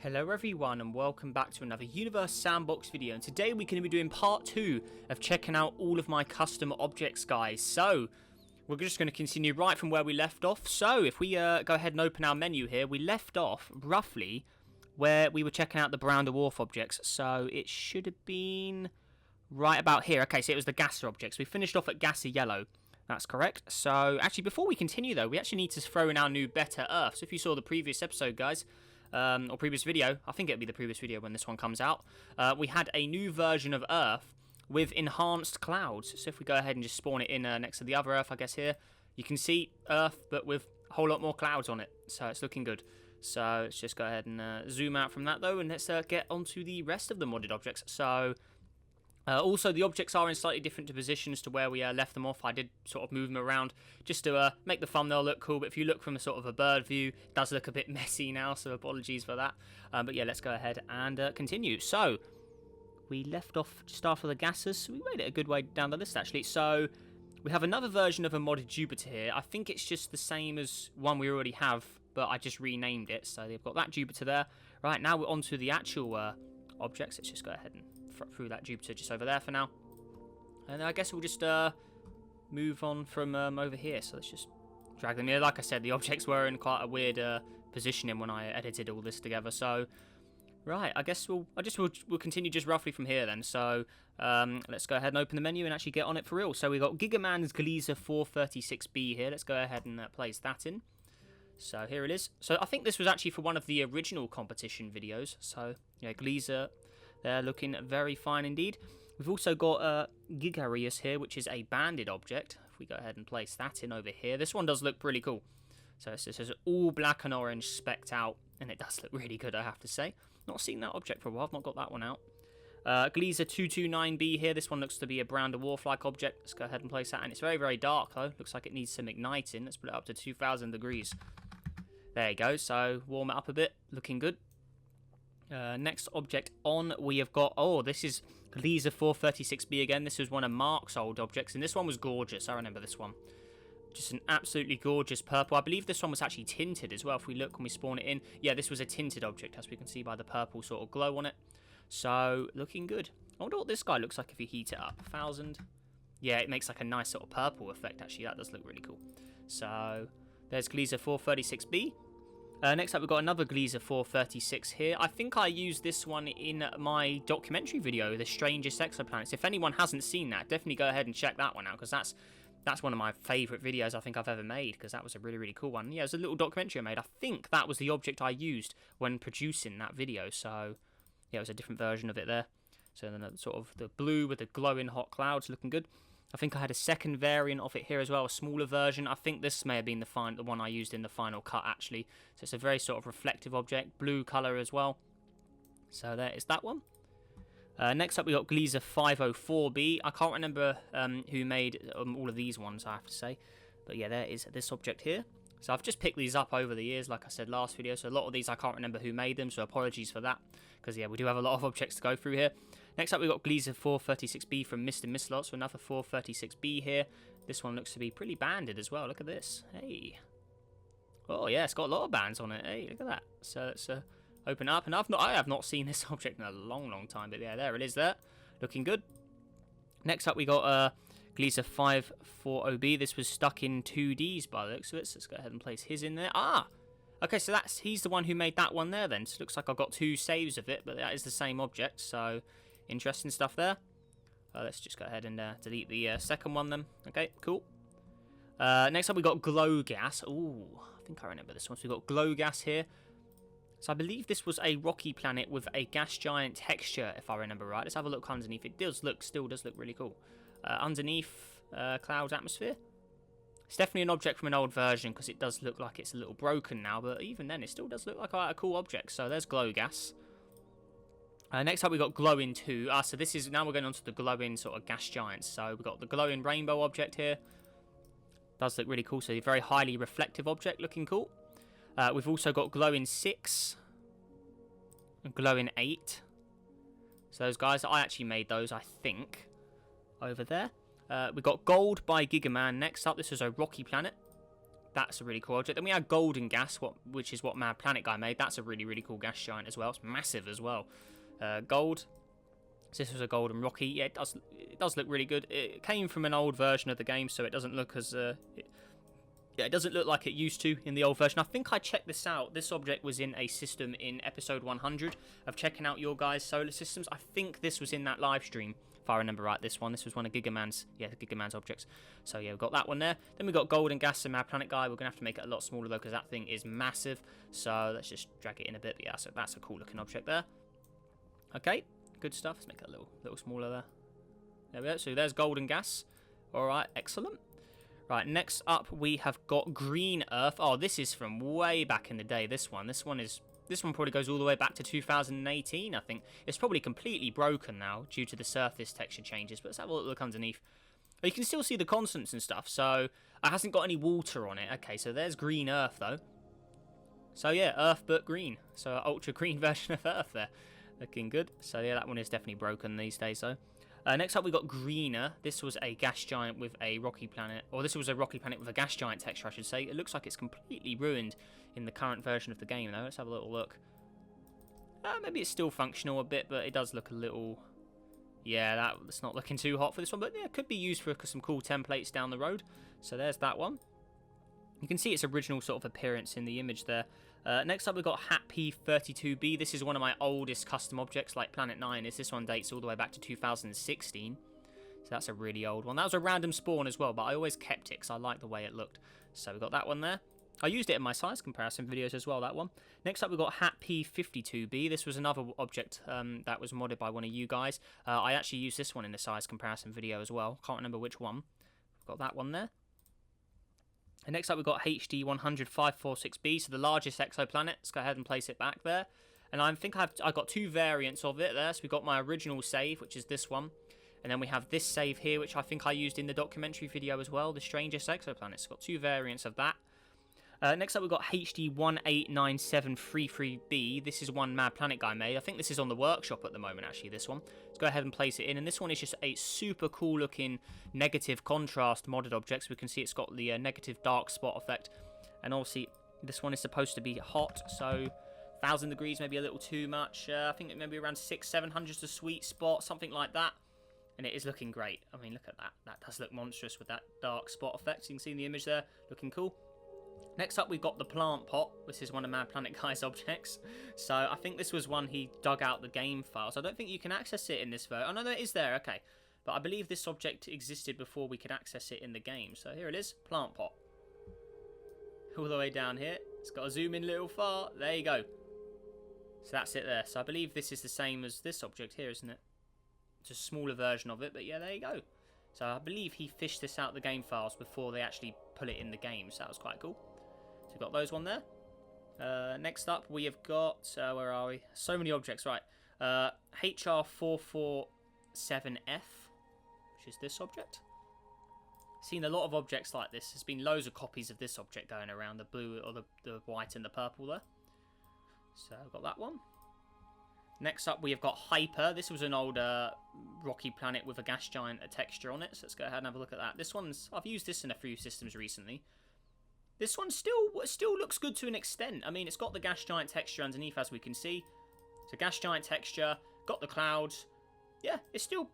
Hello everyone and welcome back to another Universe Sandbox video, and today we're going to be doing part 2 of checking out all of my custom objects, guys. So we're just going to continue right from where we left off. So if we go ahead and open our menu here, we left off roughly where we were checking out the brown dwarf objects. So it should have been right about here. Okay, so it was the Gasser objects. We finished off at Gasser yellow. That's correct. So actually before we continue though, we actually need to throw in our new better Earth. So if you saw the previous episode, guys, or previous video, I think it'll be the previous video when this one comes out, we had a new version of Earth with enhanced clouds. So if we go ahead and just spawn it in next to the other Earth, I guess here, you can see Earth but with a whole lot more clouds on it, so it's looking good. So let's just go ahead and zoom out from that though, and let's get onto the rest of the modded objects. So also, the objects are in slightly different positions to where we left them off. I did sort of move them around just to make the thumbnail look cool. But if you look from a sort of a bird view, it does look a bit messy now, so apologies for that. But yeah, let's go ahead and continue. So, we left off just after the gases, so we made it a good way down the list, actually. So, we have another version of a modded Jupiter here. I think it's just the same as one we already have, but I just renamed it. So, they've got that Jupiter there. Right, now we're on to the actual objects. Let's just go ahead and through that Jupiter just over there for now, and I guess we'll just move on from over here. So let's just drag them here. Like I said, the objects were in quite a weird positioning when I edited all this together. So right, I guess we'll continue just roughly from here then. So let's go ahead and open the menu and actually get on it for real. So we got Gigaman's Gliese 436b here. Let's go ahead and place that in. So here it is. So I think this was actually for one of the original competition videos. So yeah, Gliese, they're looking very fine indeed. We've also got Gigaman here, which is a banded object. If we go ahead and place that in over here, this one does look pretty cool. So it's just all black and orange specced out, and it does look really good, I have to say. Not seen that object for a while. I've not got that one out. Gliese 229b here. This one looks to be a brown dwarf-like object. Let's go ahead and place that, and it's very, very dark though. Looks like it needs some igniting. Let's put it up to 2,000 degrees. There you go. So warm it up a bit. Looking good. Next object on, we have got, oh, this is Gliese 436b again. This was one of Mark's old objects, and this one was gorgeous. I remember this one. Just an absolutely gorgeous purple. I believe this one was actually tinted as well. If we look when we spawn it in, yeah, this was a tinted object, as we can see by the purple sort of glow on it. So, looking good. I wonder what this guy looks like if you heat it up. 1,000. Yeah, it makes like a nice sort of purple effect, actually. That does look really cool. So, there's Gliese 436b. Next up, we've got another Gliese 436 here. I think I used this one in my documentary video, The Strangest Exoplanets. If anyone hasn't seen that, definitely go ahead and check that one out, because that's one of my favourite videos I think I've ever made, because that was a really, really cool one. Yeah, it was a little documentary I made. I think that was the object I used when producing that video, so yeah, it was a different version of it there. So then sort of the blue with the glowing hot clouds looking good. I think I had a second variant of it here as well, a smaller version. I think this may have been the one I used in the final cut, actually. So it's a very sort of reflective object, blue colour as well. So there is that one. Next up, we got Gliese 504b. I can't remember who made all of these ones, I have to say. But yeah, there is this object here. So I've just picked these up over the years, like I said last video. So a lot of these I can't remember who made them, so apologies for that. Because yeah, we do have a lot of objects to go through here. Next up, we've got Gliese 436b from Mr. Misslot, so another 436b here. This one looks to be pretty banded as well. Look at this. Hey. Oh yeah, it's got a lot of bands on it. Hey, look at that. So let's open up, and I have not seen this object in a long, long time. But yeah, there it is there. Looking good. Next up, we got Gliese 540b. This was stuck in 2Ds by the looks of it. So let's go ahead and place his in there. Ah! Okay, so he's the one who made that one there then. So it looks like I've got 2 saves of it, but that is the same object. So interesting stuff there. Let's just go ahead and delete the second one then. Okay, cool. Next up, we got glow gas. Ooh, I think I remember this one. So we got glow gas here. So I believe this was a rocky planet with a gas giant texture, if I remember right. Let's have a look underneath. It still does look really cool. Underneath cloud atmosphere. It's definitely an object from an old version, because it does look like it's a little broken now, but even then it still does look like quite a cool object. So there's glow gas. Next up, we got glowing 2. So this is, now we're going on to the glowing sort of gas giants. So we've got the glowing rainbow object here. Does look really cool. So a very highly reflective object, looking cool. We've also got glowing 6 and glowing 8. So those guys, I actually made those, I think, over there. We've got gold by Gigaman. Next up, this is a rocky planet. That's a really cool object. Then we have Golden Gas, which is what Mad Planet Guy made. That's a really, really cool gas giant as well. It's massive as well. Gold. So this was a golden rocky. Yeah, it does look really good. It came from an old version of the game, so it doesn't look as... it doesn't look like it used to in the old version. I think I checked this out. This object was in a system in episode 100 of checking out your guys' solar systems. I think this was in that live stream, if I remember right, this one. This was one of Gigaman's, Gigaman's objects. So yeah, we've got that one there. Then we've got Golden Gas and Mad Planet Guy. We're going to have to make it a lot smaller though, because that thing is massive. So let's just drag it in a bit. But yeah, so that's a cool looking object there. Okay, good stuff. Let's make it a little smaller there. There we go. So there's Golden Gas. All right, excellent. Right, next up we have got Green Earth. Oh, this is from way back in the day, this one. This one probably goes all the way back to 2018, I think. It's probably completely broken now due to the surface texture changes, but let's have a look underneath. But you can still see the constants and stuff, so it hasn't got any water on it. Okay, so there's Green Earth, though. So yeah, Earth but green. So ultra green version of Earth there. Looking good. So yeah, that one is definitely broken these days, though. Next up, we got Greener. This was a gas giant with a rocky planet, or this was a rocky planet with a gas giant texture, I should say. It looks like it's completely ruined in the current version of the game, though. Let's have a little look. Maybe it's still functional a bit, but it does look a little... Yeah, that's not looking too hot for this one, but yeah, it could be used for some cool templates down the road. So there's that one. You can see its original sort of appearance in the image there. Next up, we've got Hat P32b. This is one of my oldest custom objects, like Planet 9 is. This one dates all the way back to 2016. So that's a really old one. That was a random spawn as well, but I always kept it because I liked the way it looked. So we've got that one there. I used it in my size comparison videos as well, that one. Next up, we've got Hat P52b. This was another object that was modded by one of you guys. I actually used this one in the size comparison video as well. Can't remember which one. Got that one there. And next up, we've got HD 100-546b, so the largest exoplanet. Let's go ahead and place it back there. And I think I've got two variants of it there. So we've got my original save, which is this one. And then we have this save here, which I think I used in the documentary video as well, the strangest exoplanets. Got two variants of that. Next up, we've got HD 189733b. This is one Mad Planet Guy made. I think this is on the workshop at the moment, actually, this one. Let's go ahead and place it in. And this one is just a super cool looking negative contrast modded object. So we can see it's got the negative dark spot effect. And obviously, this one is supposed to be hot. So 1,000 degrees, maybe a little too much. I think it maybe around 600-700 is the sweet spot, something like that. And it is looking great. I mean, look at that. That does look monstrous with that dark spot effect. You can see in the image there, looking cool. Next up, we've got the plant pot. This is one of Mad Planet Guy's objects. So I think this was one he dug out the game files. I don't think you can access it in this version. Oh, no, it is there. Okay. But I believe this object existed before we could access it in the game. So here it is. Plant pot. All the way down here. It's got a zoom in little far. There you go. So that's it there. So I believe this is the same as this object here, isn't it? It's a smaller version of it. But yeah, there you go. So I believe he fished this out the game files before they actually put it in the game. So that was quite cool. So we've got those one there. Next up, we have got, where are we? So many objects, right. HR447F, which is this object. Seen a lot of objects like this. There's been loads of copies of this object going around, the blue or the white and the purple there. So I've got that one. Next up, we have got Hyper. This was an old rocky planet with a gas giant texture on it. So let's go ahead and have a look at that. This one's, I've used this in a few systems recently. This one still looks good to an extent. I mean, it's got the gas giant texture underneath, as we can see. It's a gas giant texture, got the clouds. Yeah, it's still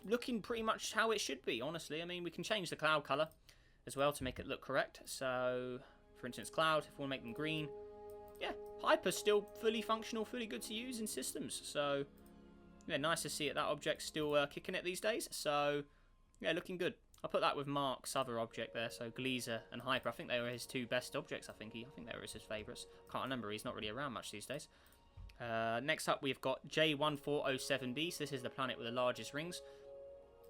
looking pretty much how it should be, honestly. I mean, we can change the cloud color as well to make it look correct. So, for instance, cloud, if we want to make them green. Yeah, Hyper's still fully functional, fully good to use in systems. So, yeah, nice to see it. That object's still kicking it these days. So, yeah, looking good. I'll put that with Mark's other object there, so Gliese and Hyper. I think they were his two best objects, I think they were his favourites. Can't remember, he's not really around much these days. Next up, we've got J1407b, so this is the planet with the largest rings.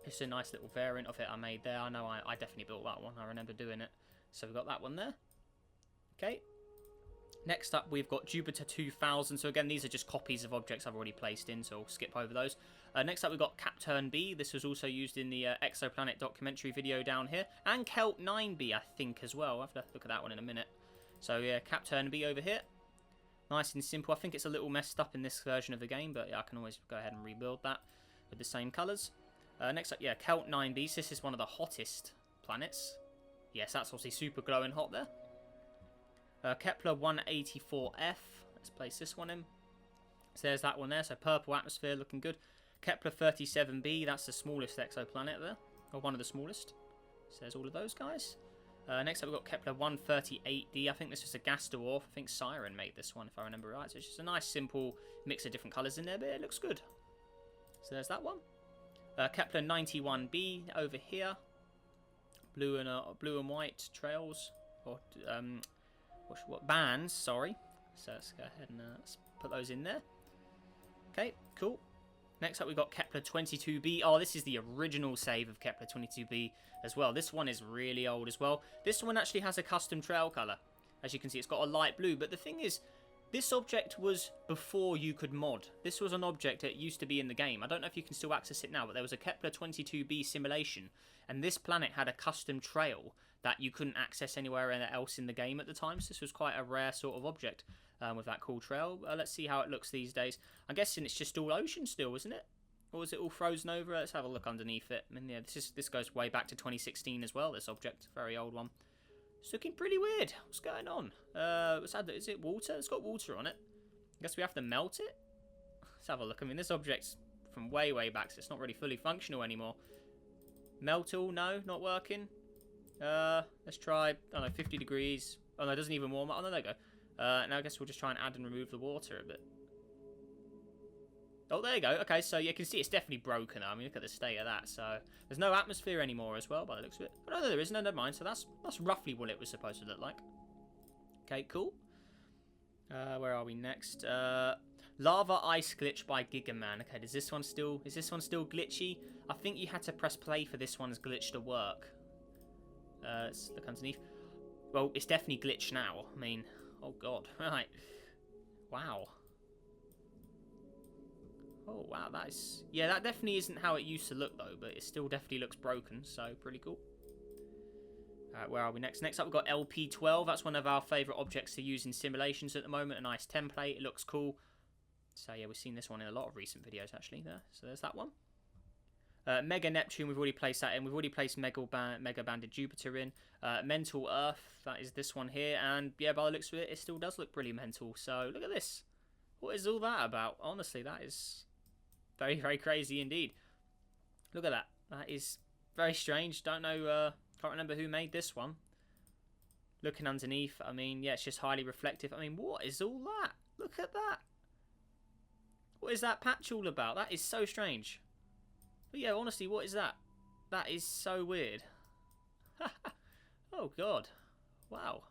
It's a nice little variant of it I made there. I know I definitely built that one, I remember doing it. So we've got that one there. Okay. Next up, we've got Jupiter 2000. So again, these are just copies of objects I've already placed in, so I'll skip over those. Next up, we've got Capturn B. This was also used in the Exoplanet documentary video down here. And Kelt 9B, I think, as well. I'll have to look at that one in a minute. So yeah, Capturn B over here. Nice and simple. I think it's a little messed up in this version of the game, but yeah, I can always go ahead and rebuild that with the same colours. Next up, yeah, Kelt 9B. So this is one of the hottest planets. Yes, that's obviously super glowing hot there. Kepler 184f. Let's place this one in. So there's that one there. So purple atmosphere looking good. Kepler 37b. That's the smallest exoplanet there. Or one of the smallest. So there's all of those guys. Next up we've got Kepler 138d. I think this was a gas dwarf. I think Siren made this one if I remember right. So it's just a nice simple mix of different colours in there, but it looks good. So there's that one. Kepler 91b over here. Blue and white trails. Or what bands, sorry. So let's go ahead and let's put those in there. Okay, cool. Next up we've got Kepler 22b. Oh, this is the original save of Kepler 22b as well. This one is really old as well. This one actually has a custom trail colour. As you can see, it's got a light blue. But the thing is, this object was before you could mod. This was an object that used to be in the game. I don't know if you can still access it now, but there was a Kepler 22b simulation. And this planet had a custom trail that you couldn't access anywhere else in the game at the time. So this was quite a rare sort of object. With that cool trail. Let's see how it looks these days. I'm guessing it's just all ocean still, isn't it? Or is it all frozen over? Let's have a look underneath it. I mean, yeah, this goes way back to 2016 as well, this object. Very old one. It's looking pretty weird. What's going on? Is it water? It's got water on it. I guess we have to melt it? Let's have a look. I mean, this object's from way, way back, so it's not really fully functional anymore. Melt all? No, not working. Let's try, I don't know, 50 degrees. Oh, no, it doesn't even warm up. Oh, no, there you go. Now I guess we'll just try and add and remove the water a bit. Oh, there you go. Okay, so you can see it's definitely broken. I mean, look at the state of that. So there's no atmosphere anymore as well, by the looks of it. Oh, no, there is. No, never mind. So that's roughly what it was supposed to look like. Okay, cool. Where are we next? Lava ice glitch by Gigaman. Okay, is this one still glitchy? I think you had to press play for this one's glitch to work. Let's look underneath. Well, it's definitely glitched now. I mean, oh god, right. Wow. Oh wow, that definitely isn't how it used to look though, but it still definitely looks broken, so pretty cool. Alright, where are we next? Next up we've got LP12, that's one of our favourite objects to use in simulations at the moment, a nice template, it looks cool. So yeah, we've seen this one in a lot of recent videos actually there, so there's that one. Mega Neptune, we've already placed that in. We've already placed Mega Banded Jupiter in. Mental Earth, that is this one here. And yeah, by the looks of it, it still does look pretty mental. So look at this. What is all that about? Honestly, that is very, very crazy indeed. Look at that. That is very strange. Don't know, can't remember who made this one. Looking underneath, I mean, yeah, it's just highly reflective. I mean, what is all that? Look at that. What is that patch all about? That is so strange. But yeah, honestly, what is that? That is so weird. Oh god. Wow.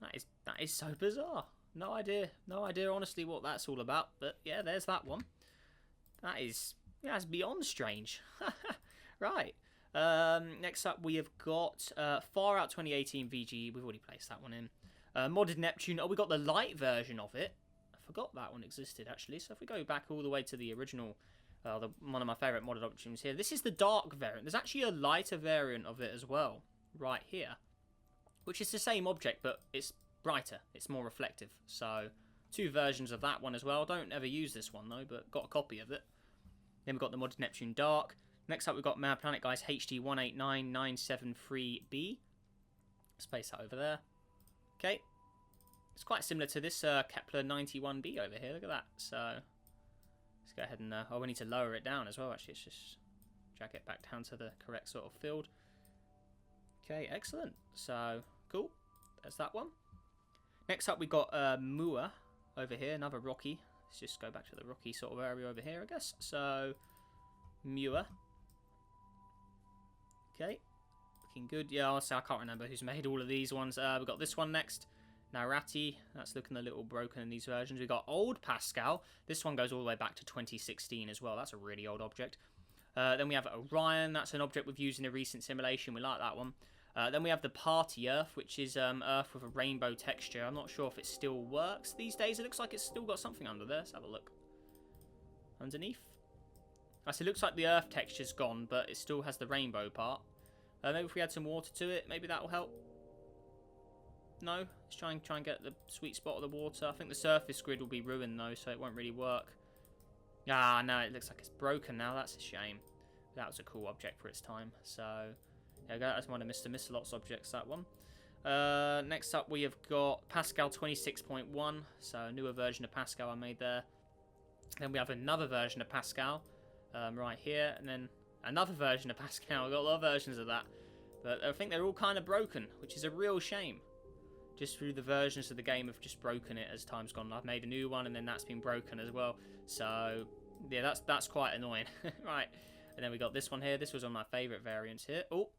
That is so bizarre. No idea honestly what that's all about. But yeah, there's that one. That's beyond strange. Right. Next up we have got Far Out 2018 VG. We've already placed that one in. Modded Neptune. Oh, we got the light version of it. I forgot that one existed actually. So if we go back all the way to the original, one of my favourite modded options here. This is the dark variant. There's actually a lighter variant of it as well, right here, which is the same object, but it's brighter. It's more reflective. So, two versions of that one as well. Don't ever use this one, though, but got a copy of it. Then we've got the modded Neptune Dark. Next up, we've got Mad Planet Guys HD 189973b. Let's place that over there. Okay. It's quite similar to this Kepler 91b over here. Look at that. So, let's go ahead and... we need to lower it down as well, actually. Let's just drag it back down to the correct sort of field. Okay, excellent. So, cool. There's that one. Next up, we've got Mua over here, another rocky. Let's just go back to the rocky sort of area over here, I guess. So, Mua. Okay, looking good. Yeah, honestly, I can't remember who's made all of these ones. We've got this one next. Narati, that's looking a little broken in these versions. We've got old Pascal. This one goes all the way back to 2016 as well. That's a really old object. Then we have Orion. That's an object we've used in a recent simulation. We like that one. Then we have the Party Earth, which is Earth with a rainbow texture. I'm not sure if it still works these days. It looks like it's still got something under there. Let's have a look. Underneath. It looks like the Earth texture's gone, but it still has the rainbow part. Maybe if we add some water to it, maybe that will help. No, let's try and get the sweet spot of the water. I think the surface grid will be ruined though, so it won't really work. Ah, no, it looks like it's broken now. That's a shame. That was a cool object for its time. So, there we go. That's one of Mr. Misselot's objects, that one. Next up, we have got Pascal 26.1, so a newer version of Pascal I made there. Then we have another version of Pascal right here, and then another version of Pascal. We've got a lot of versions of that, but I think they're all kind of broken, which is a real shame. Just through the versions of the game have just broken it as time's gone. I've made a new one, and then that's been broken as well. So yeah, that's quite annoying. Right, and then we got this one here. This was one of my favourite variants here. Oh,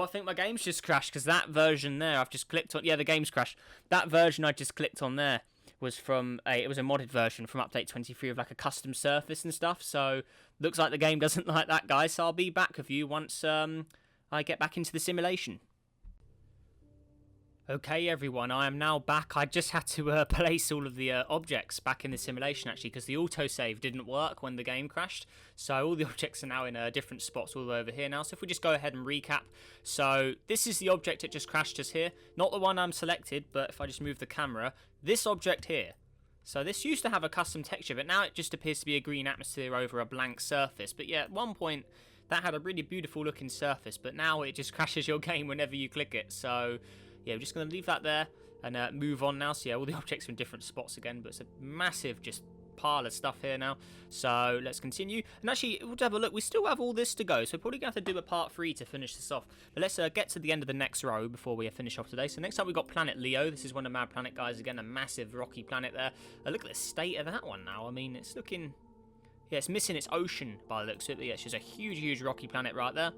I think my game's just crashed because that version there I've just clicked on. Yeah, the game's crashed. That version I just clicked on there was from it was a modded version from update 23 of like a custom surface and stuff. So looks like the game doesn't like that, guys. So I'll be back with you once I get back into the simulation. Okay, everyone, I am now back. I just had to place all of the objects back in the simulation, actually, because the autosave didn't work when the game crashed. So all the objects are now in different spots all the way over here now. So if we just go ahead and recap. So this is the object that just crashed us here. Not the one I'm selected, but if I just move the camera, this object here. So this used to have a custom texture, but now it just appears to be a green atmosphere over a blank surface. But yeah, at one point, that had a really beautiful looking surface, but now it just crashes your game whenever you click it. So yeah, we're just going to leave that there and move on now. So yeah, all the objects are in different spots again, but it's a massive just pile of stuff here now. So let's continue. And actually, we'll have a look. We still have all this to go, so we're probably going to have to do a part 3 to finish this off. But let's get to the end of the next row before we finish off today. So next up, we've got Planet Leo. This is one of my planet guys. Again, a massive rocky planet there. Look at the state of that one now. I mean, it's looking... yeah, it's missing its ocean by the looks of it. But yeah, it's just a huge, huge rocky planet right there.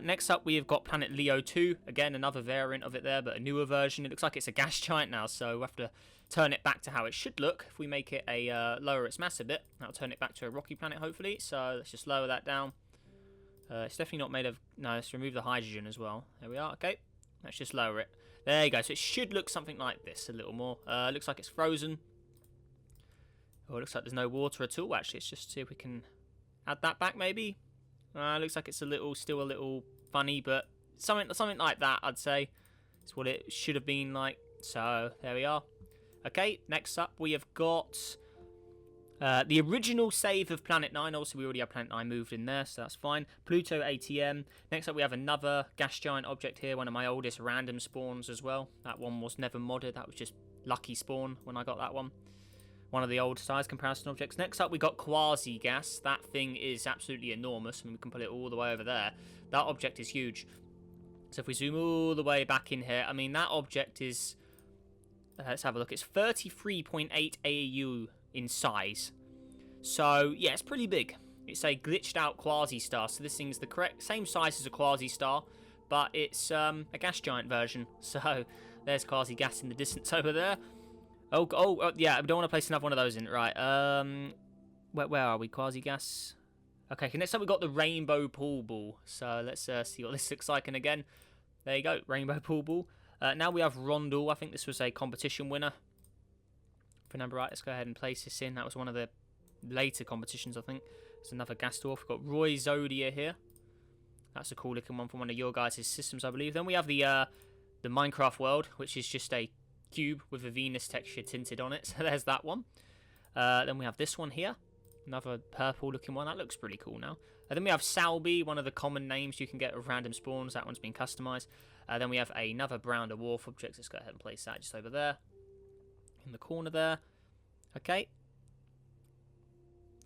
Next up, we have got Planet Leo 2. Again, another variant of it there, but a newer version. It looks like it's a gas giant now, so we'll have to turn it back to how it should look. If we make it lower its mass a bit, that'll turn it back to a rocky planet, hopefully. So let's just lower that down. It's definitely not made of... no, let's remove the hydrogen as well. There we are. Okay, let's just lower it. There you go. So it should look something like this, a little more. Looks like it's frozen. Oh, it looks like there's no water at all, actually. Let's just see if we can add that back, maybe. Looks like it's still a little funny, but something like that, I'd say. It's what it should have been like. So, there we are. Okay, next up, we have got the original save of Planet 9. Also, we already have Planet 9 moved in there, so that's fine. Pluto ATM. Next up, we have another gas giant object here, one of my oldest random spawns as well. That one was never modded. That was just lucky spawn when I got that one. One of the old size comparison objects. Next up, we got quasi gas. That thing is absolutely enormous. I mean, we can put it all the way over there. That object is huge. So if we zoom all the way back in here, I mean, that object is... let's have a look. It's 33.8 AU in size. So, yeah, it's pretty big. It's a glitched out quasi-star. So this thing's the correct same size as a quasi-star, but it's a gas giant version. So there's quasi gas in the distance over there. Oh, yeah, I don't want to place another one of those in. Right, where are we? Quasi-gas. Okay, next up we've got the Rainbow Pool Ball. So let's see what this looks like. And again, there you go, Rainbow Pool Ball. Now we have Rondel. I think this was a competition winner. If I remember right, let's go ahead and place this in. That was one of the later competitions, I think. There's another gas dwarf. We've got Roy Zodia here. That's a cool looking one from one of your guys' systems, I believe. Then we have the Minecraft world, which is just a cube with a Venus texture tinted on it. So there's that one. Then we have this one here. Another purple looking one. That looks pretty cool now. Then we have Salby, one of the common names you can get with random spawns. That one's been customized. Then we have another brown dwarf object. Let's go ahead and place that just over there. In the corner there. Okay.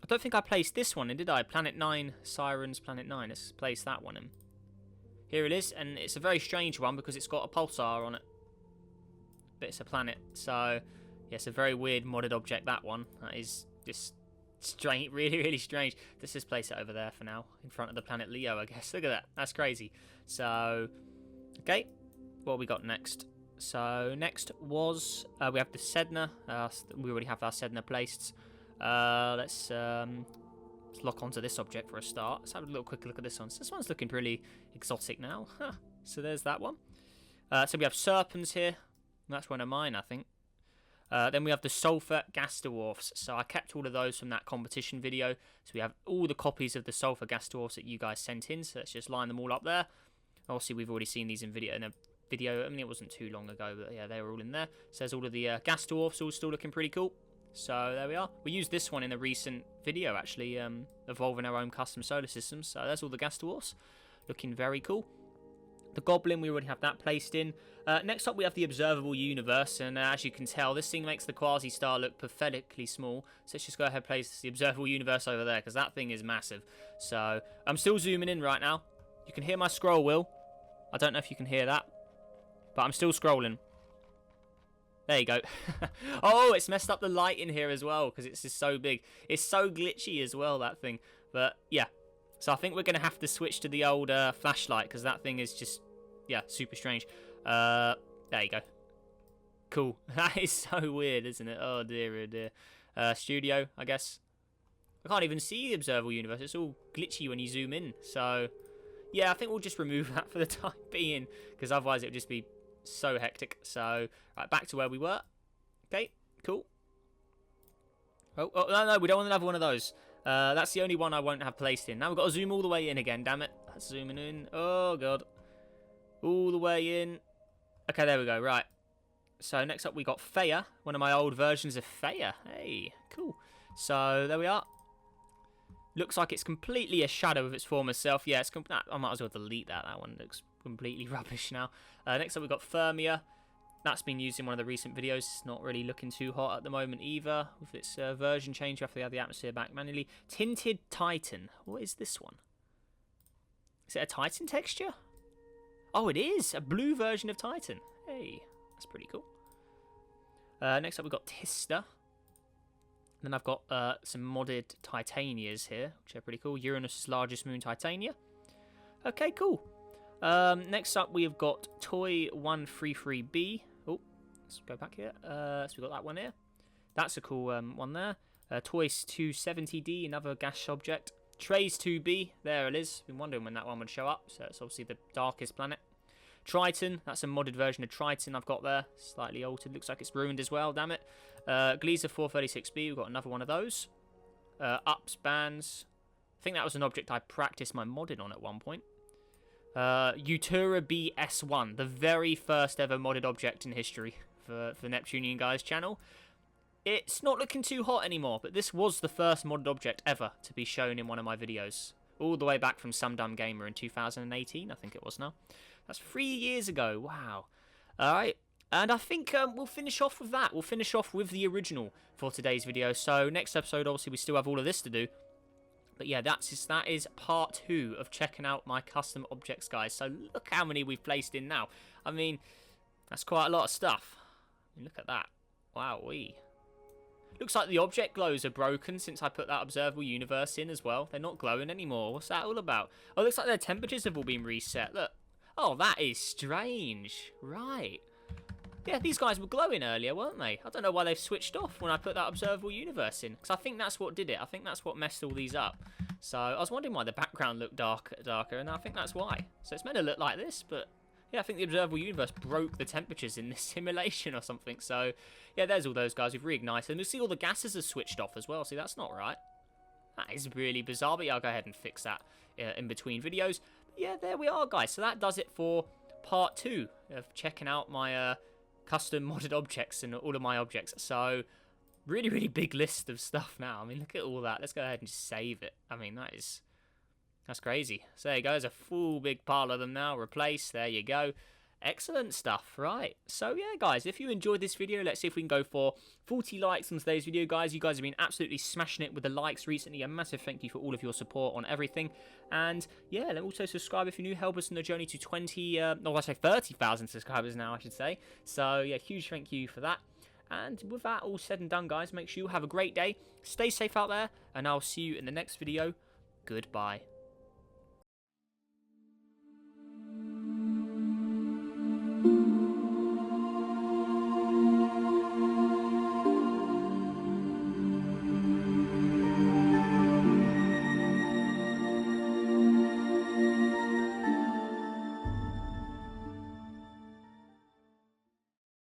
I don't think I placed this one in, did I? Planet 9, Sirens Planet 9. Let's place that one in. Here it is, and it's a very strange one because it's got a pulsar on it. But it's a planet, so yeah, it's a very weird modded object, that one. That is just strange, really, really strange. Let's just place it over there for now, in front of the planet Leo, I guess. Look at that, that's crazy. So, okay, what we got next? So, next was, we have the Sedna. We already have our Sedna placed. Let's lock onto this object for a start. Let's have a little quick look at this one. So this one's looking pretty exotic now. So there's that one. So we have Serpents here. That's one of mine, I think. Then we have the Sulfur Gas Dwarfs. So I kept all of those from that competition video. So we have all the copies of the Sulfur Gas Dwarfs that you guys sent in. So let's just line them all up there. Obviously, we've already seen these in a video. I mean, it wasn't too long ago, but yeah, they were all in there. So there's all of the Gas Dwarfs, all still looking pretty cool. So there we are. We used this one in a recent video, actually, evolving our own custom solar systems. So there's all the Gas Dwarfs, looking very cool. The Goblin, we already have that placed in. Next up, we have the Observable Universe, and as you can tell, this thing makes the Quasi-Star look pathetically small. So let's just go ahead and place the Observable Universe over there, because that thing is massive. So, I'm still zooming in right now. You can hear my scroll wheel. I don't know if you can hear that, but I'm still scrolling. There you go. Oh, it's messed up the light in here as well, because it's just so big. It's so glitchy as well, that thing. But, yeah. So I think we're going to have to switch to the old flashlight, because that thing is just, yeah, super strange. There you go. Cool. That is so weird, isn't it? Oh, dear, oh, dear. Studio, I guess. I can't even see the Observable Universe. It's all glitchy when you zoom in. So, yeah, I think we'll just remove that for the time being, because otherwise it would just be so hectic. So, right, back to where we were. Okay, cool. Oh, no, we don't want another one of those. That's the only one I won't have placed in. Now we've got to zoom all the way in again, damn it. That's zooming in. Oh, God. All the way in. Okay, there we go, right. So, next up we got Feyer, one of my old versions of Feyer. Hey, cool. So, there we are. Looks like it's completely a shadow of its former self. Yeah, I might as well delete that. That one looks completely rubbish now. Next up we've got Fermia. That's been used in one of the recent videos. It's not really looking too hot at the moment either. With its version change, you have to have the atmosphere back manually. Tinted Titan. What is this one? Is it a Titan texture? Oh, it is. A blue version of Titan. Hey, that's pretty cool. Next up we've got Tista. Then I've got some modded Titanias here, which are pretty cool. Uranus' largest moon, Titania. Okay, cool. Next up, we have got Toy 133B. Oh, let's go back here. So we've got that one here. That's a cool one there. Toy 270D, another gas object. Trace 2B, there it is. Been wondering when that one would show up. So it's obviously the darkest planet. Triton, that's a modded version of Triton I've got there. Slightly altered, looks like it's ruined as well, damn it. Gliese 436B, we've got another one of those. Ups, bands. I think that was an object I practiced my modding on at one point. Utura BS1, the very first ever modded object in history for Neptunian Guys channel. It's not looking too hot anymore, but this was the first modded object ever to be shown in one of my videos. All the way back from Some Dumb Gamer in 2018, I think it was now. That's 3 years ago, wow. Alright, and I think we'll finish off with that. We'll finish off with the original for today's video. So next episode, obviously, we still have all of this to do. But yeah, that is part 2 of checking out my custom objects, guys. So look how many we've placed in now. I mean, that's quite a lot of stuff. I mean, look at that. Wow-wee. Looks like the object glows are broken since I put that Observable Universe in as well. They're not glowing anymore. What's that all about? Oh, looks like their temperatures have all been reset. Look. Oh, that is strange. Right. Yeah, these guys were glowing earlier, weren't they? I don't know why they've switched off when I put that Observable Universe in. Because I think that's what did it. I think that's what messed all these up. So I was wondering why the background looked darker, and I think that's why. So it's meant to look like this, but yeah, I think the Observable Universe broke the temperatures in this simulation or something. So yeah, there's all those guys. We've reignited them. You see all the gases are switched off as well. See, that's not right. That is really bizarre, but yeah, I'll go ahead and fix that in between videos. But yeah, there we are, guys. So that does it for part 2 of checking out my custom modded objects and all of my objects. So really, really big list of stuff now. I mean, look at all that. Let's go ahead and just save it. I mean, that's crazy. So there you go. There's a full big pile of them now replaced. There you go. Excellent stuff, right? So yeah, guys, if you enjoyed this video, let's see if we can go for 40 likes on today's video, guys. You guys have been absolutely smashing it with the likes recently. A massive thank you for all of your support on everything. And yeah, and also subscribe if you're new. Help us on the journey to 30,000 subscribers now, I should say. So yeah, huge thank you for that. And with that all said and done, guys, make sure you have a great day. Stay safe out there, and I'll see you in the next video. Goodbye.